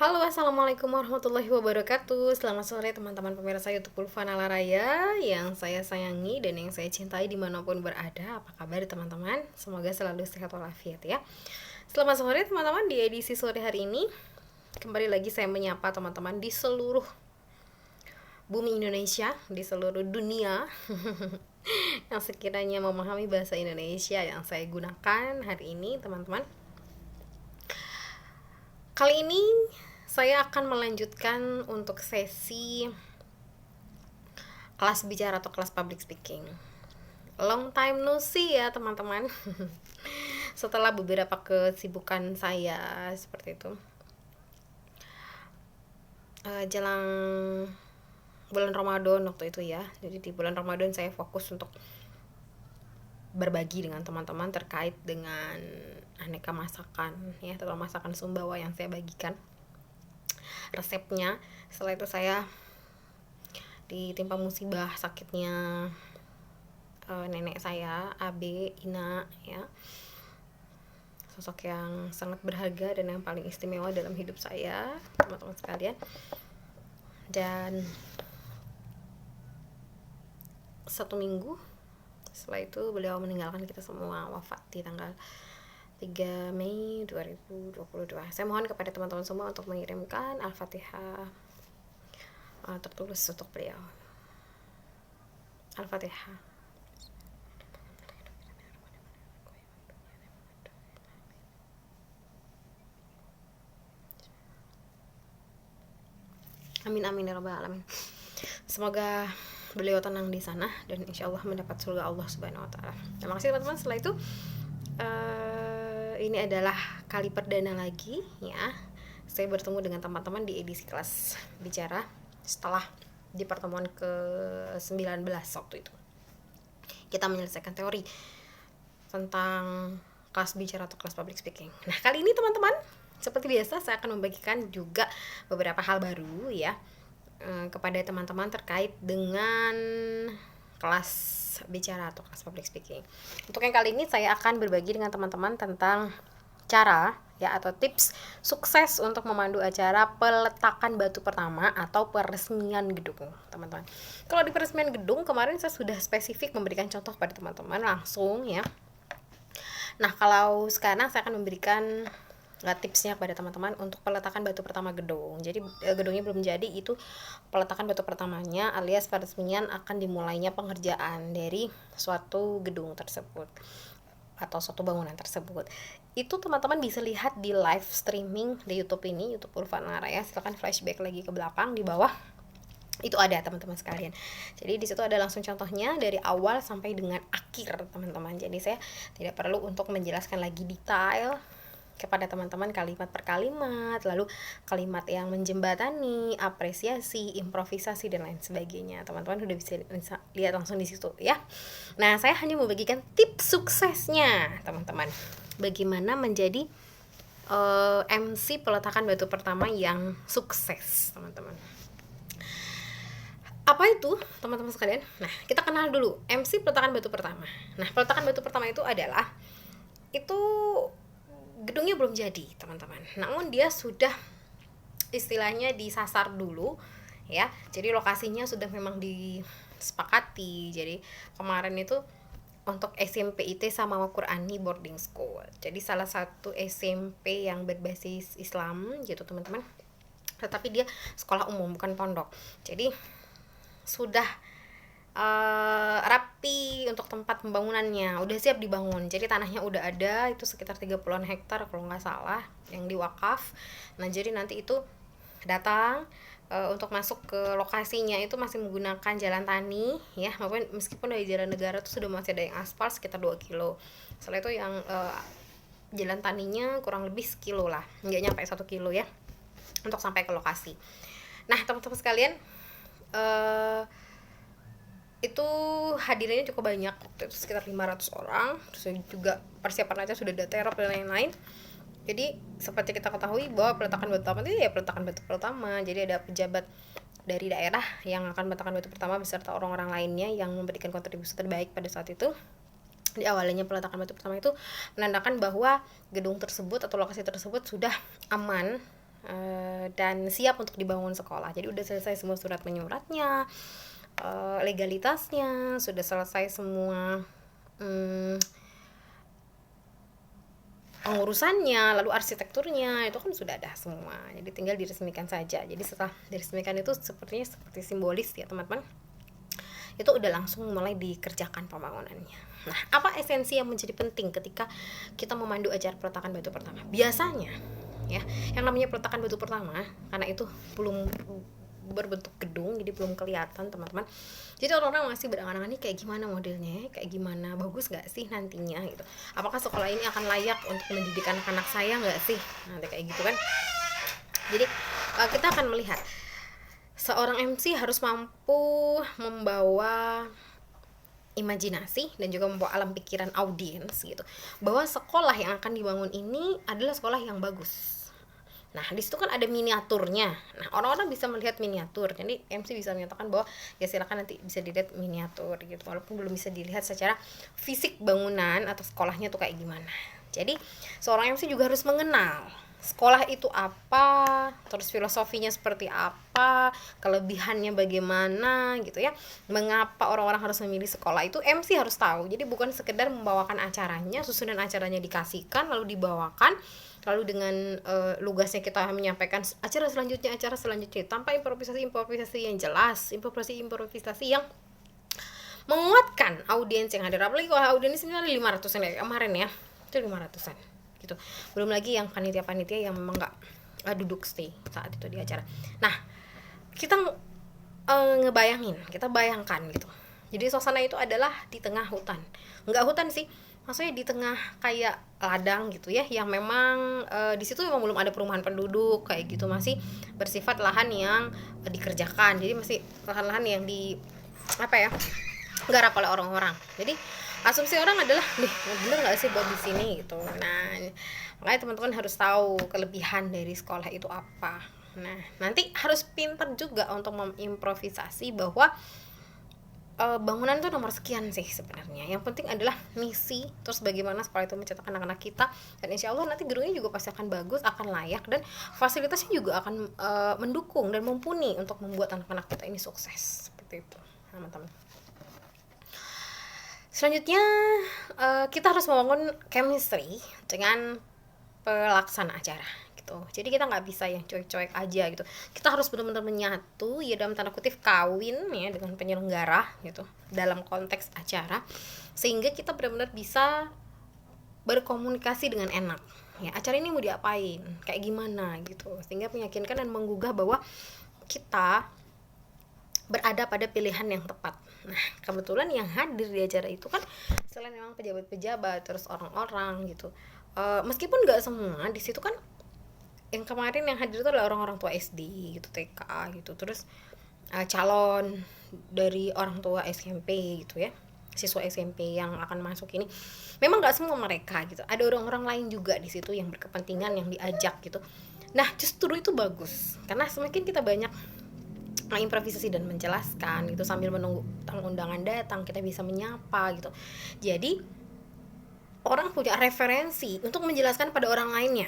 Halo, assalamualaikum warahmatullahi wabarakatuh. Selamat sore teman-teman pemirsa YouTube Ulfana Laraya yang saya sayangi dan yang saya cintai dimanapun berada. Apa kabar teman-teman? Semoga selalu sehat walafiat ya. Selamat sore teman-teman, di edisi sore hari ini kembali lagi saya menyapa teman-teman di seluruh bumi Indonesia, di seluruh dunia yang sekiranya memahami bahasa Indonesia yang saya gunakan hari ini teman-teman. Kali ini saya akan melanjutkan untuk sesi kelas bicara atau kelas public speaking. Long time no see ya teman-teman. Setelah beberapa kesibukan saya seperti itu, jelang bulan Ramadan waktu itu ya. Jadi di bulan Ramadan saya fokus untuk berbagi dengan teman-teman terkait dengan aneka masakan ya, terutama masakan Sumbawa yang saya bagikan resepnya. Setelah itu saya ditimpa musibah sakitnya nenek saya, AB Ina ya, sosok yang sangat berharga dan yang paling istimewa dalam hidup saya teman-teman sekalian. Dan 1 minggu setelah itu beliau meninggalkan kita semua, wafat di tanggal 3 Mei 2022. Saya mohon kepada teman-teman semua untuk mengirimkan Al-Fatihah tertulis untuk beliau. Al-Fatihah. Amin amin ya rabbal alamin. Semoga beliau tenang di sana dan insya Allah mendapat surga Allah Subhanahu Wa Taala. Terima kasih teman-teman. Setelah itu ini adalah kali perdana lagi ya saya bertemu dengan teman-teman di edisi kelas bicara setelah di pertemuan ke-19 waktu itu. Kita menyelesaikan teori tentang kelas bicara atau kelas public speaking. Nah, kali ini teman-teman, seperti biasa saya akan membagikan juga beberapa hal baru ya kepada teman-teman terkait dengan kelas bicara atau kelas public speaking. Untuk yang kali ini saya akan berbagi dengan teman-teman tentang cara ya atau tips sukses untuk memandu acara peletakan batu pertama atau peresmian gedung, teman-teman. Kalau di peresmian gedung kemarin saya sudah spesifik memberikan contoh pada teman-teman langsung ya. Nah, kalau sekarang saya akan memberikan tipsnya kepada teman-teman untuk peletakan batu pertama gedung. Jadi gedungnya belum jadi, itu peletakan batu pertamanya alias peresmian akan dimulainya pengerjaan dari suatu gedung tersebut atau suatu bangunan tersebut. Itu teman-teman bisa lihat di live streaming di YouTube ini, YouTube Ulfana Laraya. Silakan flashback lagi ke belakang di bawah. Itu ada teman-teman sekalian. Jadi di situ ada langsung contohnya dari awal sampai dengan akhir teman-teman. Jadi saya tidak perlu untuk menjelaskan lagi detail kepada teman-teman kalimat per kalimat, lalu kalimat yang menjembatani, apresiasi, improvisasi dan lain sebagainya. Teman-teman sudah bisa lihat langsung di situ ya. Nah, saya hanya membagikan tips suksesnya, teman-teman. Bagaimana menjadi MC peletakan batu pertama yang sukses, teman-teman. Apa itu, teman-teman sekalian? Nah, kita kenal dulu MC peletakan batu pertama. Nah, peletakan batu pertama itu adalah gedungnya belum jadi teman-teman, namun dia sudah istilahnya disasar dulu ya. Jadi lokasinya sudah memang disepakati. Jadi kemarin itu untuk SMP IT sama Qurani boarding school, jadi salah satu SMP yang berbasis Islam gitu teman-teman, tetapi dia sekolah umum bukan pondok. Jadi sudah rapi untuk tempat pembangunannya, udah siap dibangun. Jadi tanahnya udah ada, itu sekitar 30-an hektar kalau nggak salah yang diwakaf. Nah, jadi nanti itu datang untuk masuk ke lokasinya itu masih menggunakan jalan tani ya, meskipun dari jalan negara itu sudah masih ada yang aspal sekitar 2 kilo. Setelah itu yang jalan taninya kurang lebih sekilo lah, nggak nyampe 1 kilo ya untuk sampai ke lokasi. Nah, teman-teman sekalian, itu hadirinnya cukup banyak, waktu itu sekitar 500 orang. Terus juga persiapan aja sudah ada terop dan lain-lain. Jadi seperti kita ketahui bahwa peletakan batu pertama itu ya peletakan batu pertama. Jadi ada pejabat dari daerah yang akan meletakkan batu pertama beserta orang-orang lainnya yang memberikan kontribusi terbaik pada saat itu. Di awalnya peletakan batu pertama itu menandakan bahwa gedung tersebut atau lokasi tersebut sudah aman dan siap untuk dibangun sekolah. Jadi udah selesai semua surat menyuratnya, legalitasnya, sudah selesai semua pengurusannya, lalu arsitekturnya itu kan sudah ada semua. Jadi tinggal diresmikan saja. Jadi setelah diresmikan itu sepertinya seperti simbolis ya teman-teman. Itu udah langsung mulai dikerjakan pembangunannya. Nah, apa esensi yang menjadi penting ketika kita memandu acara peletakan batu pertama? Biasanya ya, yang namanya peletakan batu pertama, karena itu belum berbentuk gedung jadi belum kelihatan teman-teman, jadi orang-orang masih berangan-angan nih kayak gimana modelnya, kayak gimana, bagus gak sih nantinya gitu, apakah sekolah ini akan layak untuk mendidik anak-anak saya gak sih nanti kayak gitu kan. Jadi kita akan melihat seorang MC harus mampu membawa imajinasi dan juga membawa alam pikiran audiens gitu, bahwa sekolah yang akan dibangun ini adalah sekolah yang bagus. Nah, di situ kan ada miniaturnya. Nah, orang-orang bisa melihat miniatur. Jadi MC bisa menyatakan bahwa ya silakan nanti bisa dilihat miniatur gitu. Walaupun belum bisa dilihat secara fisik bangunan atau sekolahnya tuh kayak gimana. Jadi, seorang MC juga harus mengenal sekolah itu apa, terus filosofinya seperti apa, kelebihannya bagaimana gitu ya. Mengapa orang-orang harus memilih sekolah itu MC harus tahu. Jadi bukan sekedar membawakan acaranya, susunan acaranya dikasihkan lalu dibawakan, lalu dengan lugasnya kita menyampaikan acara selanjutnya tanpa improvisasi yang jelas, improvisasi yang menguatkan audiens yang hadir. Apalagi kalau audiens ini ada 500-an ya kemarin ya, itu 500-an gitu. Belum lagi yang panitia-panitia yang memang nggak duduk stay saat itu di acara. Nah, kita kita bayangkan gitu. Jadi suasana itu adalah di tengah hutan. Nggak hutan sih, maksudnya di tengah kayak ladang gitu ya, yang memang di situ memang belum ada perumahan penduduk kayak gitu, masih bersifat lahan yang dikerjakan. Jadi masih lahan-lahan yang garap oleh orang-orang. Jadi asumsi orang adalah, bener nggak sih buat di sini gitu. Nah, makanya teman-teman harus tahu kelebihan dari sekolah itu apa. Nah, nanti harus pintar juga untuk mengimprovisasi bahwa bangunan itu nomor sekian sih sebenarnya. Yang penting adalah misi, terus bagaimana sekolah itu mencetak anak-anak kita, dan insya Allah nanti gedungnya juga pasti akan bagus, akan layak, dan fasilitasnya juga akan mendukung dan mumpuni untuk membuat anak-anak kita ini sukses. Seperti itu teman-teman. Selanjutnya kita harus membangun chemistry dengan pelaksana acara gitu. Jadi kita nggak bisa yang cuek-cuek aja gitu. Kita harus benar-benar menyatu ya, dalam tanda kutip kawin ya dengan penyelenggara gitu dalam konteks acara, sehingga kita benar-benar bisa berkomunikasi dengan enak. Ya, acara ini mau diapain, kayak gimana gitu, sehingga meyakinkan dan menggugah bahwa kita berada pada pilihan yang tepat. Nah, kebetulan yang hadir di acara itu kan selain memang pejabat-pejabat, terus orang-orang gitu. Meskipun nggak semua di situ kan, yang kemarin yang hadir itu adalah orang-orang tua SD gitu, TK gitu, terus calon dari orang tua SMP gitu ya, siswa SMP yang akan masuk ini. Memang nggak semua mereka gitu. Ada orang-orang lain juga di situ yang berkepentingan yang diajak gitu. Nah, justru itu bagus karena semakin kita banyak improvisasi dan menjelaskan gitu sambil menunggu tamu undangan datang, kita bisa menyapa gitu. Jadi orang punya referensi untuk menjelaskan pada orang lainnya.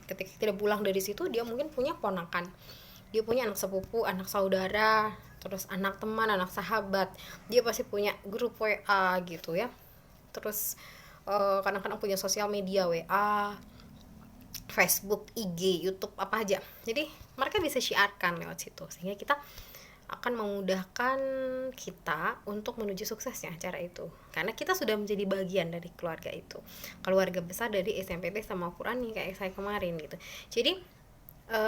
Ketika tidak pulang dari situ, dia mungkin punya ponakan, dia punya anak sepupu, anak saudara, terus anak teman, anak sahabat, dia pasti punya grup WA gitu ya. Terus kadang-kadang punya sosial media, WA, Facebook, IG, YouTube, apa aja. Jadi mereka bisa syiarkan lewat situ, sehingga kita akan memudahkan kita untuk menuju suksesnya acara itu, karena kita sudah menjadi bagian dari keluarga itu, keluarga besar dari SMPT sama Al-Quran nih, kayak saya kemarin gitu. Jadi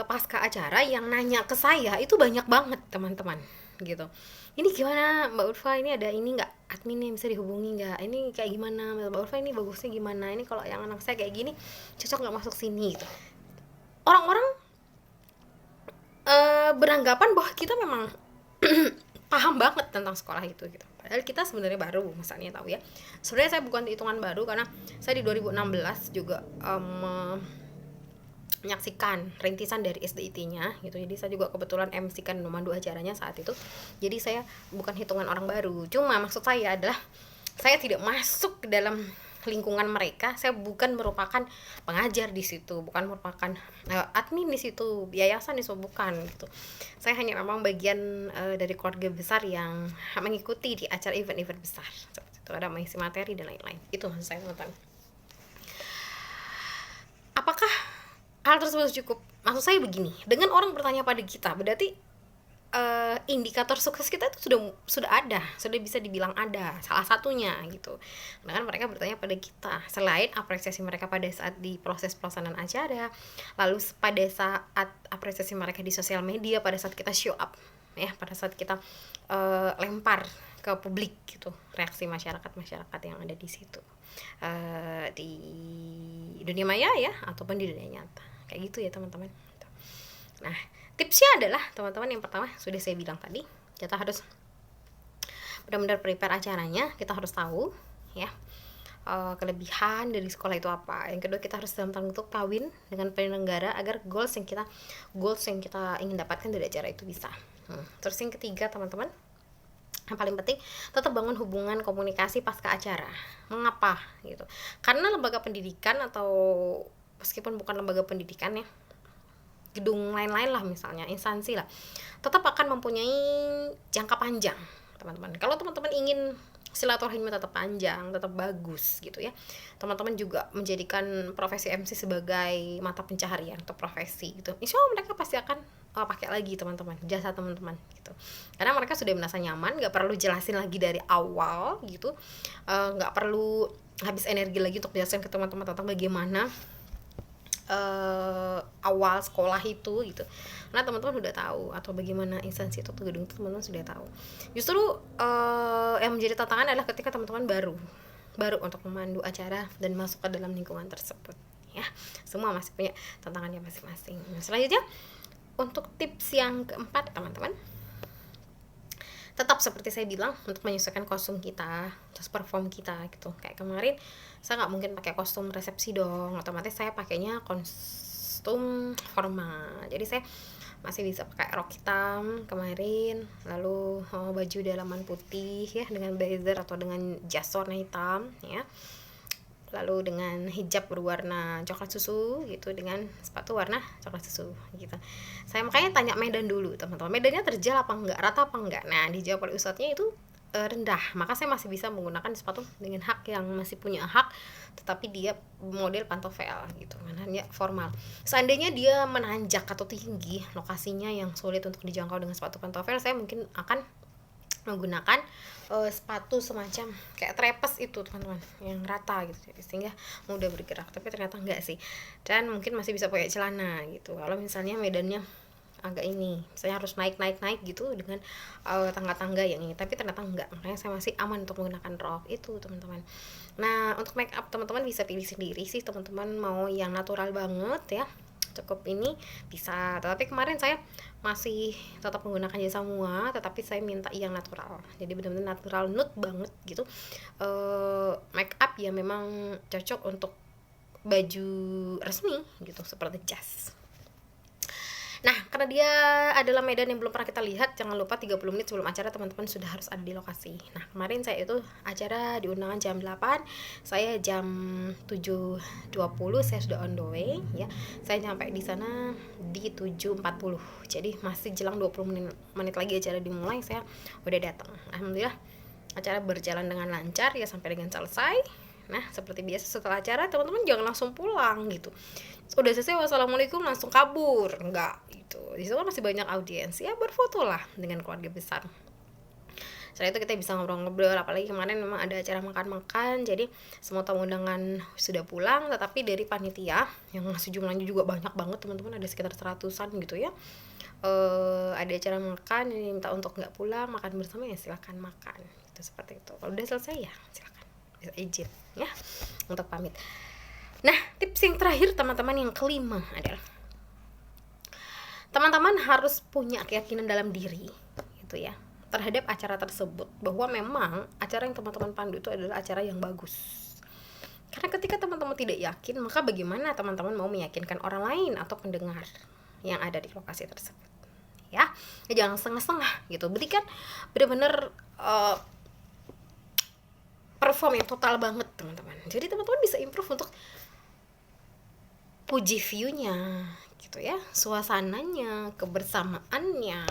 pasca acara yang nanya ke saya itu banyak banget teman-teman gitu. Ini gimana Mbak Ulfa, ini ada ini nggak, adminnya bisa dihubungi nggak, ini kayak gimana Mbak Ulfa, ini bagusnya gimana, ini kalau yang anak saya kayak gini cocok nggak masuk sini gitu. Orang-orang beranggapan bahwa kita memang paham banget tentang sekolah itu gitu. Padahal kita sebenarnya baru, misalnya tahu ya. Sebenarnya saya bukan hitungan baru karena saya di 2016 juga menyaksikan rintisan dari SDIT-nya gitu. Jadi saya juga kebetulan MC-kan memandu acaranya saat itu. Jadi saya bukan hitungan orang baru. Cuma maksud saya adalah saya tidak masuk ke dalam lingkungan mereka. Saya bukan merupakan pengajar di situ, bukan merupakan admin di situ, yayasan itu bukan gitu. Saya hanya memang bagian dari keluarga besar yang mengikuti di acara event-event besar. Seperti itu, ada mengisi materi dan lain-lain. Itu maksud saya, teman-teman. Apakah hal tersebut cukup? Maksud saya begini, dengan orang bertanya pada kita, berarti indikator sukses kita itu sudah ada, sudah bisa dibilang ada salah satunya gitu. Dengan mereka bertanya pada kita, selain apresiasi mereka pada saat di proses pelaksanaan acara, lalu pada saat apresiasi mereka di sosial media, pada saat kita show up ya, pada saat kita lempar ke publik gitu, reaksi masyarakat yang ada di situ, di dunia maya ya ataupun di dunia nyata, kayak gitu ya teman-teman. Nah, tipsnya adalah teman-teman, yang pertama sudah saya bilang tadi, kita harus benar-benar prepare acaranya, kita harus tahu ya kelebihan dari sekolah itu apa. Yang kedua, kita harus dalam tanggung jawab kawin dengan penyelenggara agar goals yang kita ingin dapatkan dari acara itu bisa. Terus yang ketiga teman-teman, yang paling penting, tetap bangun hubungan komunikasi pasca acara. Mengapa gitu? Karena lembaga pendidikan, atau meskipun bukan lembaga pendidikan ya, gedung lain-lain lah misalnya, instansi lah, tetap akan mempunyai jangka panjang teman-teman. Kalau teman-teman ingin silaturahmi tetap panjang, tetap bagus gitu ya, teman-teman juga menjadikan profesi MC sebagai mata pencaharian atau profesi gitu, insya Allah mereka pasti akan pakai lagi teman-teman, jasa teman-teman gitu, karena mereka sudah merasa nyaman, nggak perlu jelasin lagi dari awal gitu, nggak perlu habis energi lagi untuk jelasin ke teman-teman tentang bagaimana awal sekolah itu gitu. Nah teman-teman sudah tahu, atau bagaimana instansi itu atau gedung itu teman-teman sudah tahu. Justru yang menjadi tantangan adalah ketika teman-teman baru untuk memandu acara dan masuk ke dalam lingkungan tersebut ya. Semua masih punya tantangannya masing-masing. Nah, selanjutnya untuk tips yang keempat teman-teman, tetap seperti saya bilang, untuk menyesuaikan kostum kita, terus perform kita gitu. Kayak kemarin saya nggak mungkin pakai kostum resepsi dong, otomatis saya pakainya kostum formal. Jadi saya masih bisa pakai rok hitam kemarin, lalu baju dalaman putih ya dengan blazer atau dengan jas warna hitam ya, lalu dengan hijab berwarna coklat susu gitu, dengan sepatu warna coklat susu gitu. Saya makanya tanya medan dulu teman-teman, medannya terjal apa enggak, rata apa enggak. Nah dijawab oleh ustadznya itu rendah, maka saya masih bisa menggunakan sepatu dengan hak yang masih punya hak, tetapi dia model pantofel gitu, maknanya formal. Seandainya dia menanjak atau tinggi, lokasinya yang sulit untuk dijangkau dengan sepatu pantofel, saya mungkin akan menggunakan sepatu semacam kayak trapeze itu teman-teman, yang rata gitu sehingga mudah bergerak. Tapi ternyata enggak sih, dan mungkin masih bisa pakai celana gitu kalau misalnya medannya agak ini, saya harus naik gitu dengan tangga-tangga yang ini, tapi ternyata enggak, makanya saya masih aman untuk menggunakan rok itu teman-teman. Nah untuk make up teman-teman bisa pilih sendiri sih teman-teman, mau yang natural banget ya cukup ini bisa, tetapi kemarin saya masih tetap menggunakan jasa semua, tetapi saya minta yang natural, jadi benar-benar natural nude banget gitu. Make up ya memang cocok untuk baju resmi gitu seperti jas. Nah, karena dia adalah medan yang belum pernah kita lihat, jangan lupa 30 menit sebelum acara teman-teman sudah harus ada di lokasi. Nah, kemarin saya itu acara di undangan jam 8, saya jam 7.20 saya sudah on the way ya. Saya sampai di sana di 7.40. Jadi masih jelang 20 menit lagi acara dimulai, saya udah datang. Alhamdulillah acara berjalan dengan lancar ya sampai dengan selesai. Nah, seperti biasa setelah acara teman-teman jangan langsung pulang gitu. Udah selesai wassalamualaikum langsung kabur, enggak gitu. Di situ kan masih banyak audiens, ya berfoto lah dengan keluarga besar. Setelah itu kita bisa ngobrol-ngobrol, apalagi kemarin memang ada acara makan-makan, jadi semua tamu undangan sudah pulang, tetapi dari panitia yang ngasih jumlahnya juga banyak banget teman-teman, ada sekitar 100-an gitu ya. Ada acara makan, ini minta untuk nggak pulang, makan bersama ya silakan makan, gitu, seperti itu. Kalau udah selesai ya silakan bisa izin ya untuk pamit. Nah, tips yang terakhir teman-teman, yang kelima adalah teman-teman harus punya keyakinan dalam diri gitu ya, terhadap acara tersebut, bahwa memang acara yang teman-teman pandu itu adalah acara yang bagus. Karena ketika teman-teman tidak yakin, maka bagaimana teman-teman mau meyakinkan orang lain atau pendengar yang ada di lokasi tersebut ya. Jangan setengah-setengah gitu, berikan benar-benar perform yang total banget teman-teman. Jadi teman-teman bisa improve untuk puji view-nya gitu ya, suasananya, kebersamaannya,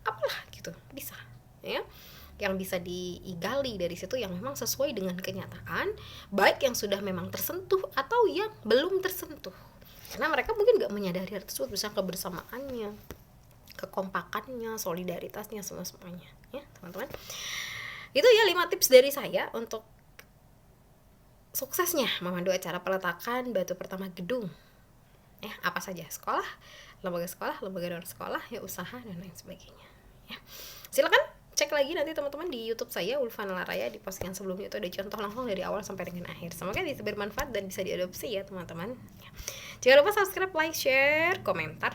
apalah gitu, bisa ya. Yang bisa digali dari situ yang memang sesuai dengan kenyataan, baik yang sudah memang tersentuh atau yang belum tersentuh. Karena mereka mungkin gak menyadari hal tersebut, bisa kebersamaannya, kekompakannya, solidaritasnya, semuanya ya teman-teman. Itu ya 5 tips dari saya untuk suksesnya memandu acara peletakan batu pertama gedung. Apa saja, sekolah, lembaga luar sekolah, ya usaha dan lain sebagainya. Ya. Silakan cek lagi nanti teman-teman di YouTube saya Ulfa Nalaraya, di postingan sebelumnya itu ada contoh langsung dari awal sampai dengan akhir. Semoga bisa bermanfaat dan bisa diadopsi ya teman-teman. Ya. Jangan lupa subscribe, like, share, komentar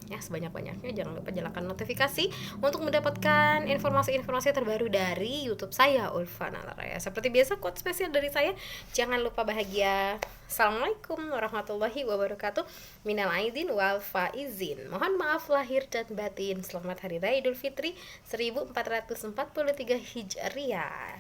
ya sebanyak-banyaknya. Jangan lupa nyalakan notifikasi untuk mendapatkan informasi-informasi terbaru dari YouTube saya Ulfa Nalaraya. Seperti biasa, quote spesial dari saya, jangan lupa bahagia. Assalamualaikum warahmatullahi wabarakatuh. Minal aidin wal faizin. Mohon maaf lahir dan batin. Selamat Hari Raya Idul Fitri 1443 Hijriah.